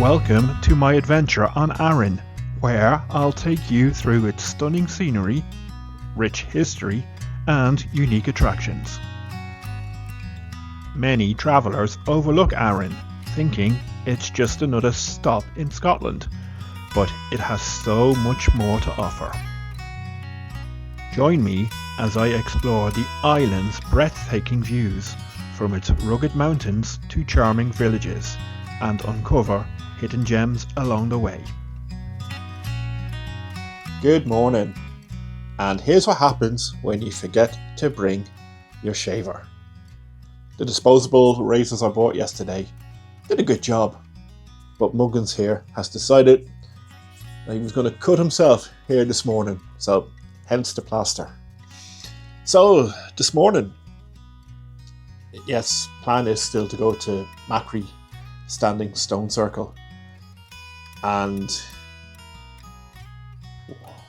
Welcome to my adventure on Arran, where I'll take you through its stunning scenery, rich history, and unique attractions. Many travellers overlook Arran, thinking it's just another stop in Scotland, but it has so much more to offer. Join me as I explore the island's breathtaking views, from its rugged mountains to charming villages, and uncover hidden gems along the way. Good morning, and here's what happens when you forget to bring your shaver. The disposable razors I bought yesterday did a good job, but Muggins here has decided that he was going to cut himself here this morning, so hence the plaster. So this morning, yes, plan is still to go to Machyrie Standing Stone Circle, and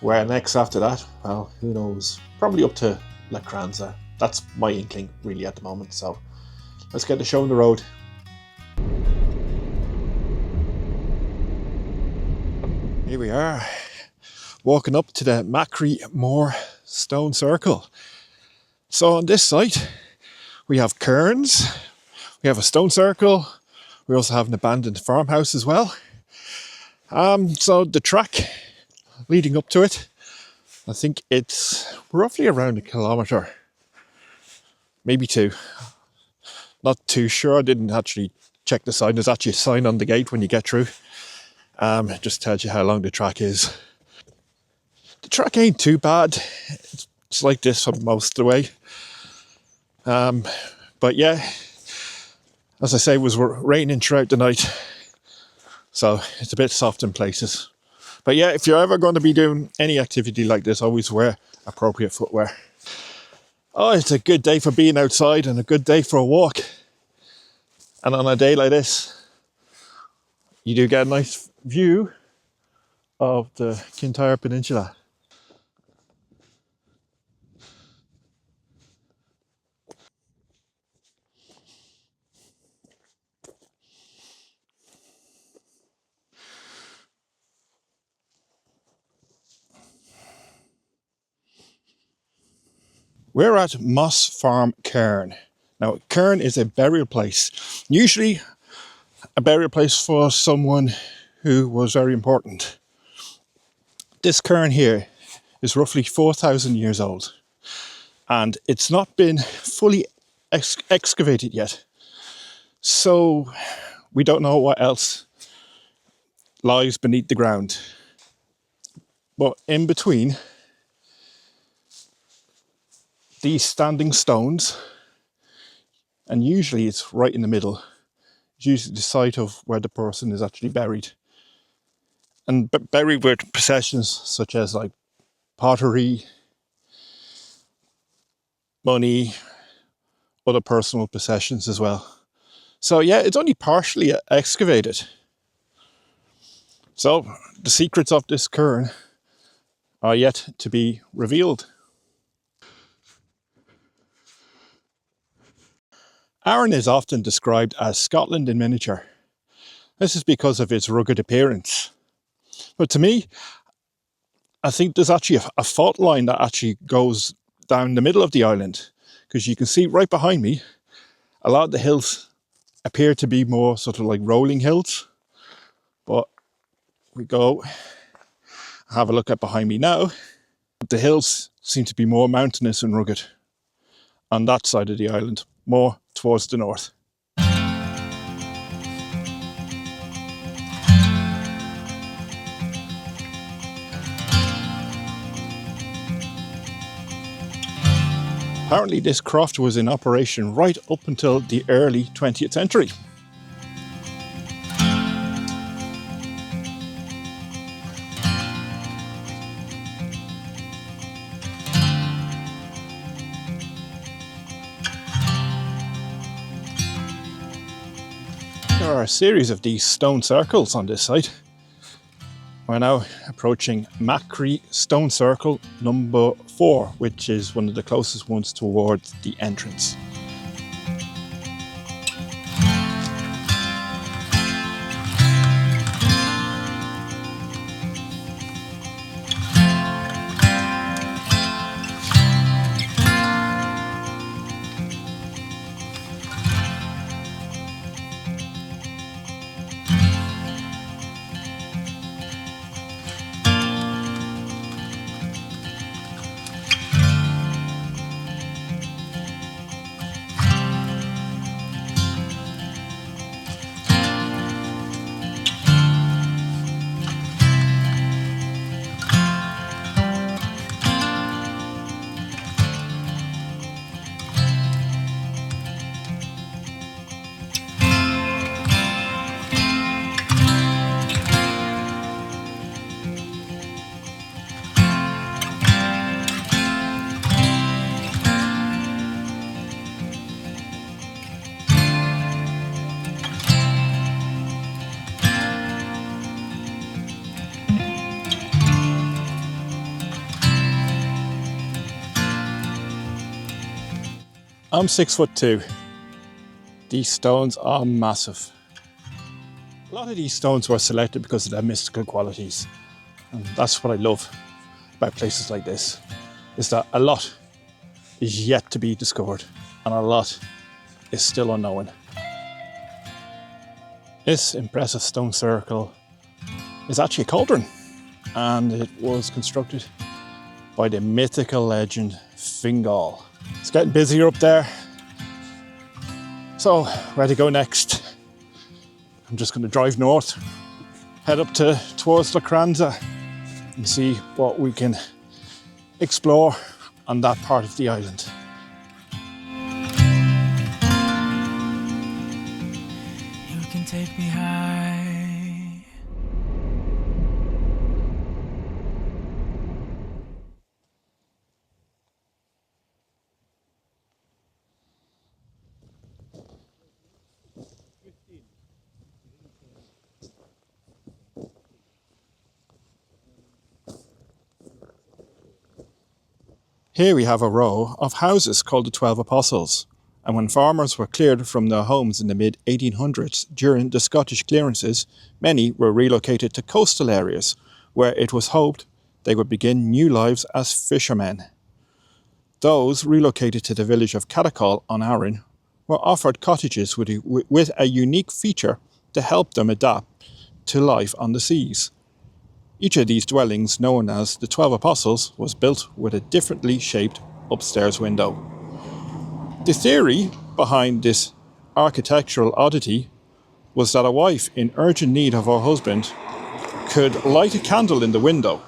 where next after that, well, who knows, probably up to Lochranza. That's my inkling really at the moment, so let's get the show on the road. Here we are, walking up to the Machyrie Moor Stone Circle. So on this site we have cairns, we have a stone circle, we also have an abandoned farmhouse as well. So the track leading up to it, I think it's roughly around 1 kilometre, maybe 2. Not too sure, I didn't actually check the sign. There's actually a sign on the gate when you get through. It just tells you how long the track is. The track ain't too bad, it's like this for most of the way. But yeah, as I say, it was raining throughout the night, so it's a bit soft in places. But yeah, if you're ever going to be doing any activity like this, always wear appropriate footwear. Oh, it's a good day for being outside and a good day for a walk. And on a day like this, you do get a nice view of the Kintyre Peninsula. We're at Moss Farm Cairn. Now, cairn is a burial place, usually a burial place for someone who was very important. This cairn here is roughly 4,000 years old, and it's not been fully excavated yet. So we don't know what else lies beneath the ground. But in between these standing stones, and usually it's right in the middle, it's usually the site of where the person is actually buried. And buried with possessions such as like pottery, money, other personal possessions as well. So yeah, it's only partially excavated. So the secrets of this cairn are yet to be revealed. Arran is often described as Scotland in miniature. This is because of its rugged appearance. But to me, I think there's actually a fault line that actually goes down the middle of the island, because you can see right behind me, a lot of the hills appear to be more sort of like rolling hills. But we go have a look at behind me now. The hills seem to be more mountainous and rugged on that side of the island, more towards the north. Apparently this croft was in operation right up until the early 20th century. There are a series of these stone circles on this site. We're now approaching Machyrie Stone Circle number 4, which is one of the closest ones towards the entrance. I'm 6'2". These stones are massive. A lot of these stones were selected because of their mystical qualities. And that's what I love about places like this, is that a lot is yet to be discovered and a lot is still unknown. This impressive stone circle is actually a cauldron, and it was constructed by the mythical legend Fingal. It's getting busier up there. So, where to go next? I'm just going to drive north, head up towards Lochranza and see what we can explore on that part of the island. You can take me high. Here we have a row of houses called the 12 Apostles, and when farmers were cleared from their homes in the mid-1800s during the Scottish clearances, many were relocated to coastal areas where it was hoped they would begin new lives as fishermen. Those relocated to the village of Catacall on Arran were offered cottages with a unique feature to help them adapt to life on the seas. Each of these dwellings, known as the 12 Apostles, was built with a differently shaped upstairs window. The theory behind this architectural oddity was that a wife in urgent need of her husband could light a candle in the window.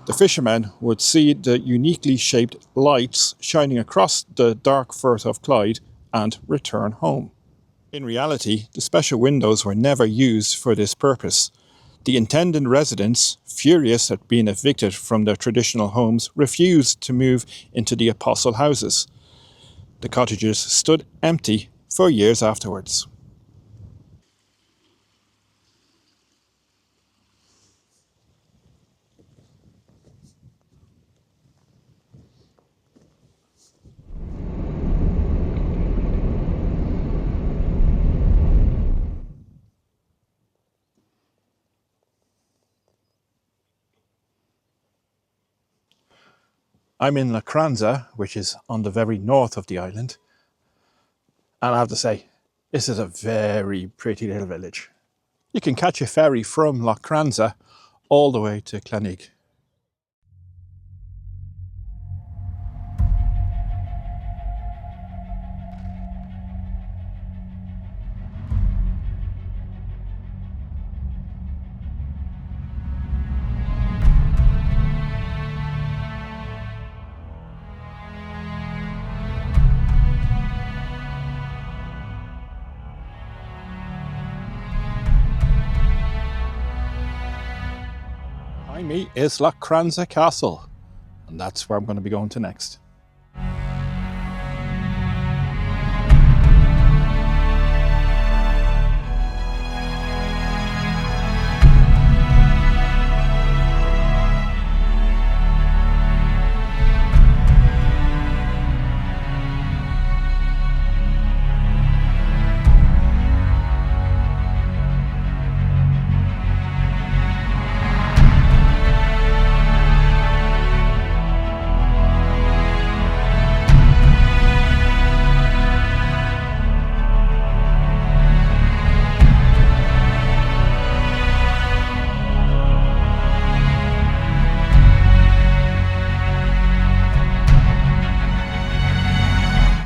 The fishermen would see the uniquely shaped lights shining across the dark Firth of Clyde and return home. In reality, the special windows were never used for this purpose. The intended residents, furious at being evicted from their traditional homes, refused to move into the apostle houses. The cottages stood empty for years afterwards. I'm in Lochranza, which is on the very north of the island. And I have to say, this is a very pretty little village. You can catch a ferry from Lochranza all the way to Clonigh. Behind me is Lochranza Castle, and that's where I'm going to be going to next.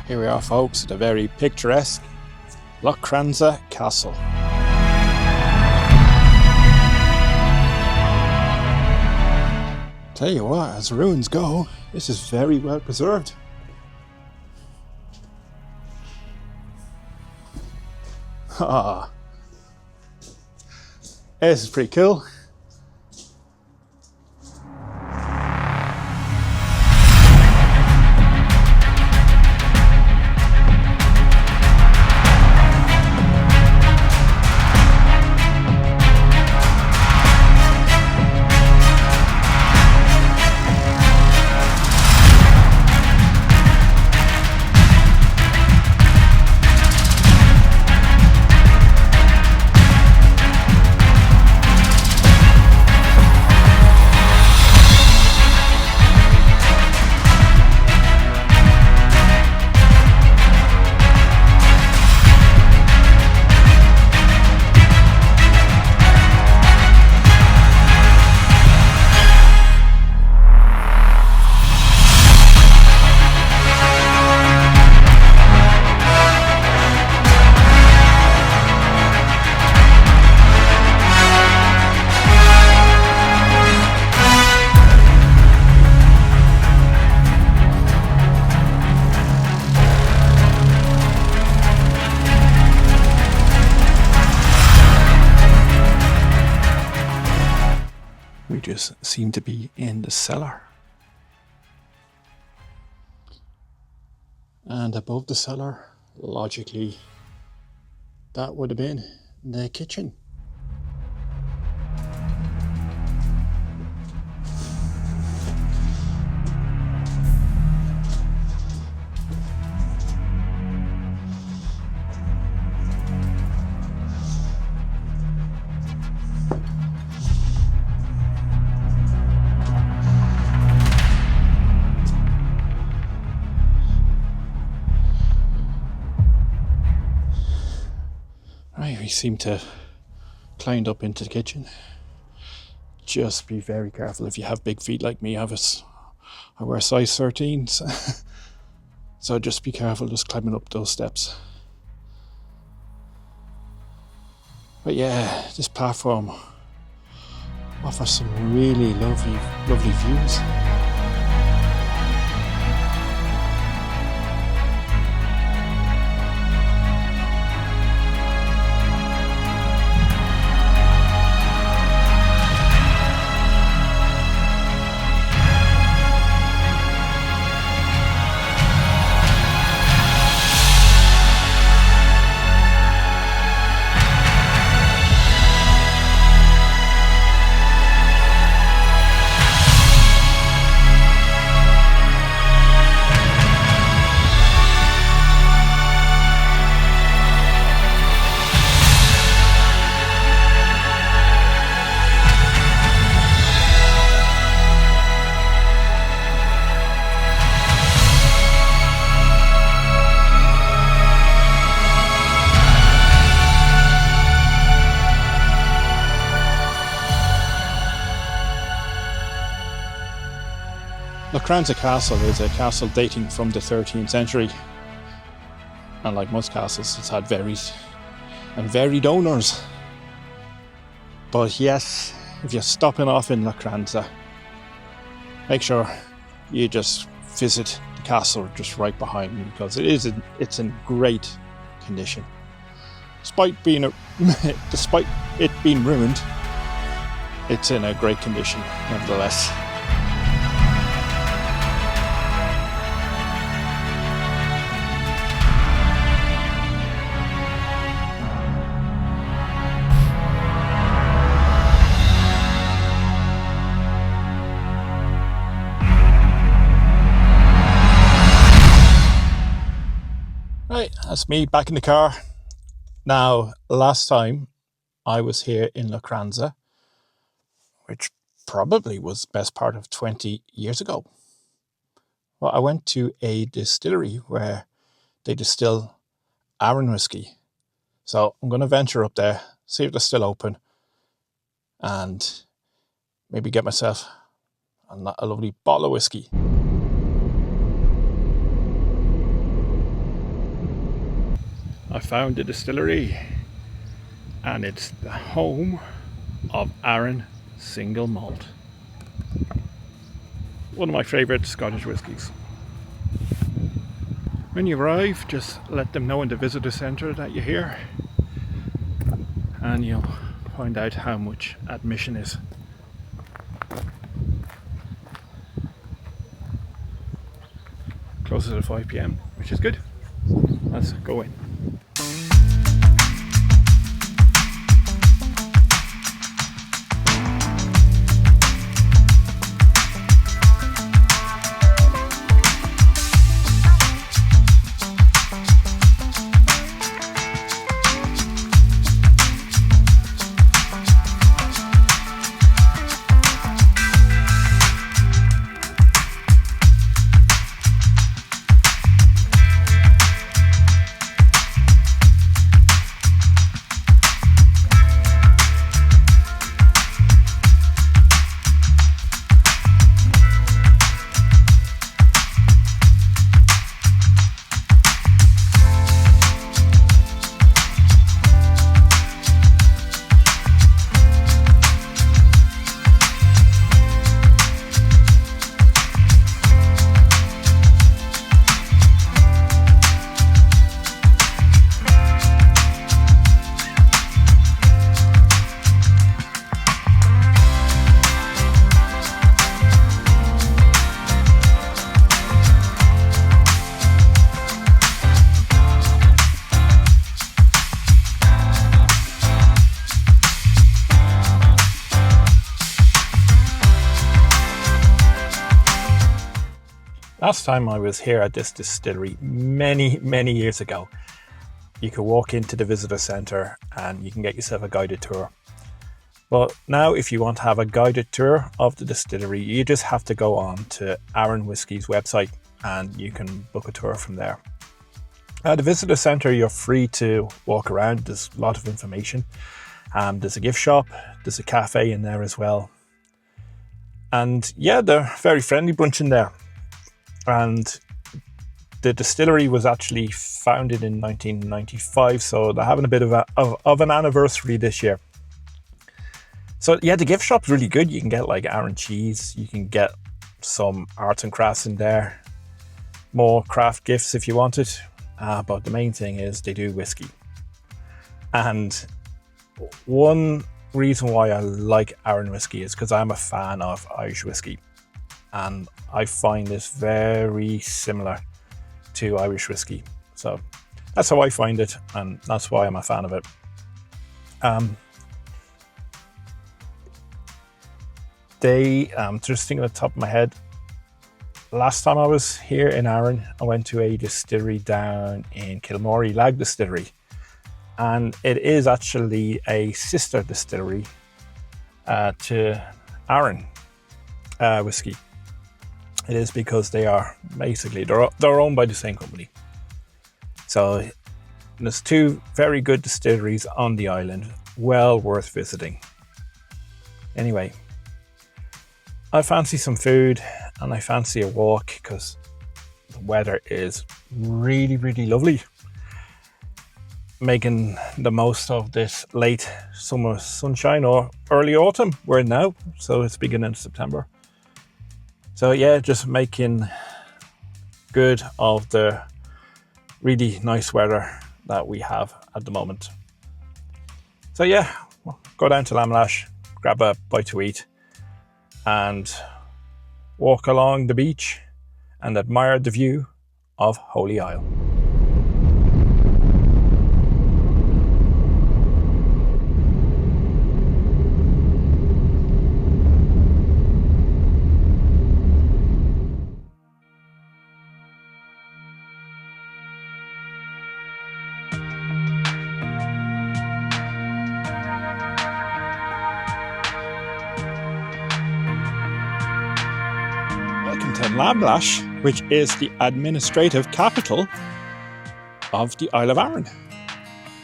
Here we are, folks, at a very picturesque Lochranza Castle. Tell you what, as ruins go, this is very well preserved. Ah, this is pretty cool. We just seem to be in the cellar. And above the cellar, logically, that would have been the kitchen. Right, we seem to have climbed up into the kitchen. Just be very careful if you have big feet like me. I wear size 13s. So just be careful just climbing up those steps. But yeah, this platform offers some really lovely views. Lochranza Castle is a castle dating from the 13th century, and like most castles, it's had varied owners. But yes, if you're stopping off in Lochranza, make sure you just visit the castle just right behind me, because it's in great condition. Despite it being ruined, it's in a great condition nevertheless. Right, that's me back in the car. Now, last time I was here in Lochranza, which probably was best part of 20 years ago. Well, I went to a distillery where they distill Arran whisky. So I'm going to venture up there, see if they're still open, and maybe get myself a lovely bottle of whiskey. I found the distillery, and it's the home of Arran single malt. One of my favourite Scottish whiskies. When you arrive, just let them know in the visitor centre that you're here, and you'll find out how much admission is. Closes at 5 PM, which is good. Let's go in. Last time I was here at this distillery many years ago, you could walk into the visitor centre and you can get yourself a guided tour. But now if you want to have a guided tour of the distillery, you just have to go on to Arran Whisky's website and you can book a tour from there. At the visitor centre, you're free to walk around. There's a lot of information. There's a gift shop, there's a cafe in there as well. And yeah, they're a very friendly bunch in there. And the distillery was actually founded in 1995, so they're having a bit of an anniversary this year. So yeah, the gift shop's really good. You can get like Arran cheese, you can get some arts and crafts in there, more craft gifts if you wanted. But the main thing is they do whiskey. And one reason why I like Arran whiskey is because I'm a fan of Irish whiskey. And I find this very similar to Irish whiskey. So that's how I find it, and that's why I'm a fan of it. Just thinking at the top of my head, last time I was here in Arran, I went to a distillery down in Kilmorey, Lag Distillery. And it is actually a sister distillery to Arran whiskey. It is because they are basically, they're owned by the same company. So there's two very good distilleries on the island, well worth visiting. Anyway, I fancy some food and I fancy a walk because the weather is really lovely. Making the most of this late summer sunshine or early autumn. We're in now, so it's beginning of September. So yeah, just making good of the really nice weather that we have at the moment. So yeah, go down to Lamlash, grab a bite to eat and walk along the beach and admire the view of Holy Isle. Lamlash, which is the administrative capital of the Isle of Arran.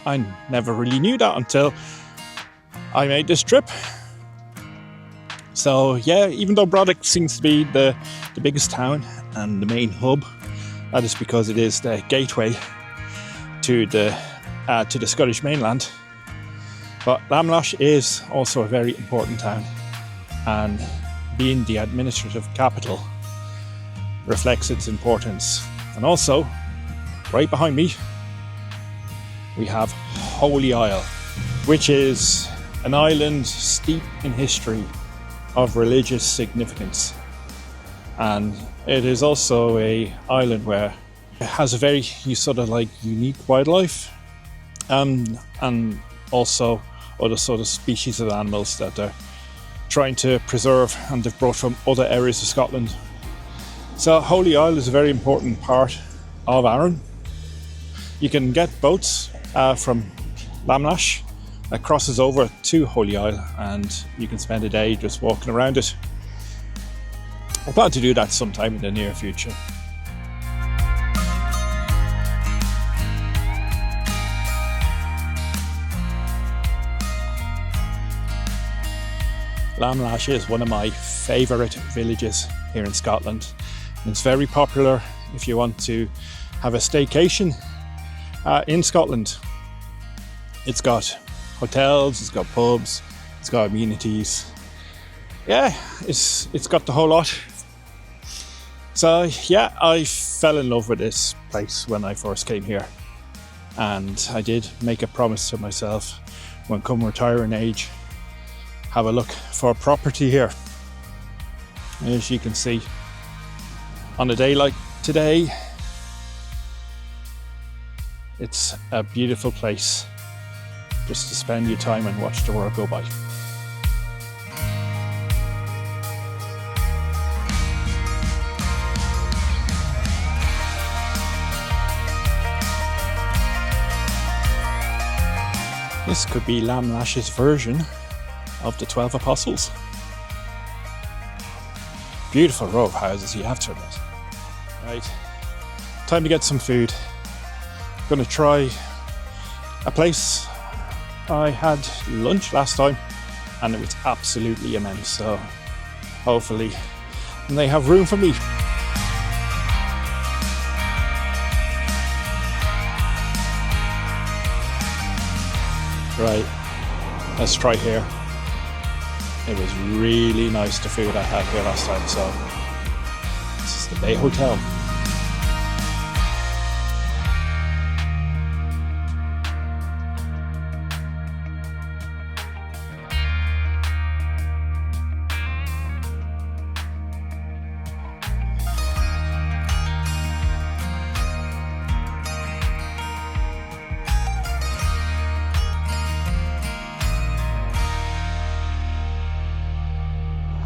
I never really knew that until I made this trip. So yeah, even though Brodick seems to be the biggest town and the main hub, that is because it is the gateway to the Scottish mainland. But Lamlash is also a very important town, and being the administrative capital reflects its importance. And also, right behind me, we have Holy Isle, which is an island steeped in history of religious significance. And it is also an island where it has a very sort of like unique wildlife, and also other sort of species of animals that they're trying to preserve and they've brought from other areas of Scotland. So Holy Isle is a very important part of Arran. You can get boats from Lamlash that crosses over to Holy Isle, and you can spend a day just walking around it. I plan to do that sometime in the near future. Lamlash is one of my favourite villages here in Scotland. It's very popular if you want to have a staycation in Scotland. It's got hotels, it's got pubs, it's got amenities. Yeah, it's got the whole lot. So yeah, I fell in love with this place when I first came here. And I did make a promise to myself, when come retiring age, have a look for a property here. As you can see, on a day like today, it's a beautiful place just to spend your time and watch the world go by. This could be Lamlash's version of the 12 Apostles. Beautiful row of houses, you have to admit. Right, time to get some food. Gonna try a place I had lunch last time and it was absolutely immense, so hopefully they have room for me. Right, let's try here. It was really nice, the food I had here last time, so this is the Bay Hotel.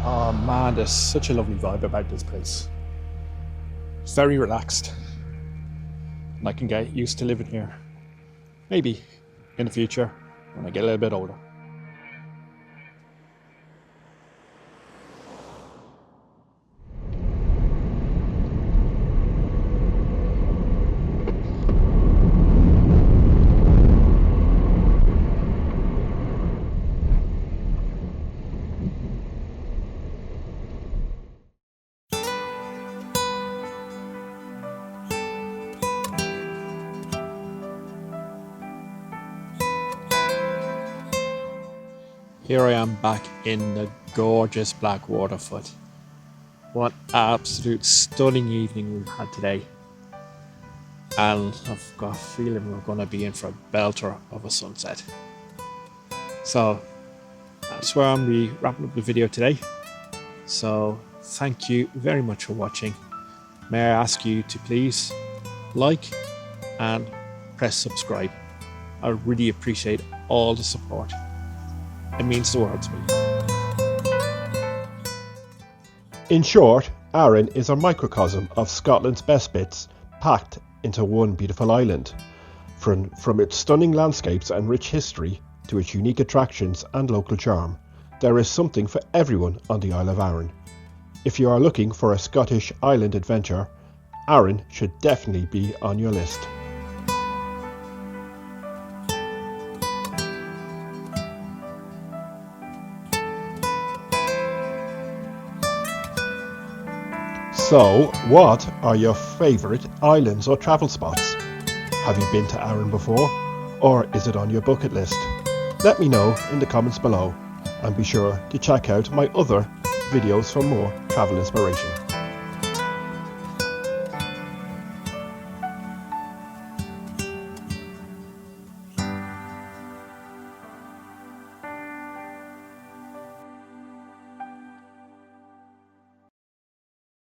Oh man, there's such a lovely vibe about this place. It's very relaxed. And I can get used to living here. Maybe in the future, when I get a little bit older. Here I am back in the gorgeous Black Waterfoot. What absolute stunning evening we've had today. And I've got a feeling we're going to be in for a belter of a sunset. So that's where I'm going to be wrapping up the video today. So thank you very much for watching. May I ask you to please like and press subscribe. I really appreciate all the support. It means the world to me. In short, Arran is a microcosm of Scotland's best bits packed into one beautiful island. From its stunning landscapes and rich history to its unique attractions and local charm, there is something for everyone on the Isle of Arran. If you are looking for a Scottish island adventure, Arran should definitely be on your list. So, what are your favourite islands or travel spots? Have you been to Arran before, or is it on your bucket list? Let me know in the comments below, and be sure to check out my other videos for more travel inspiration.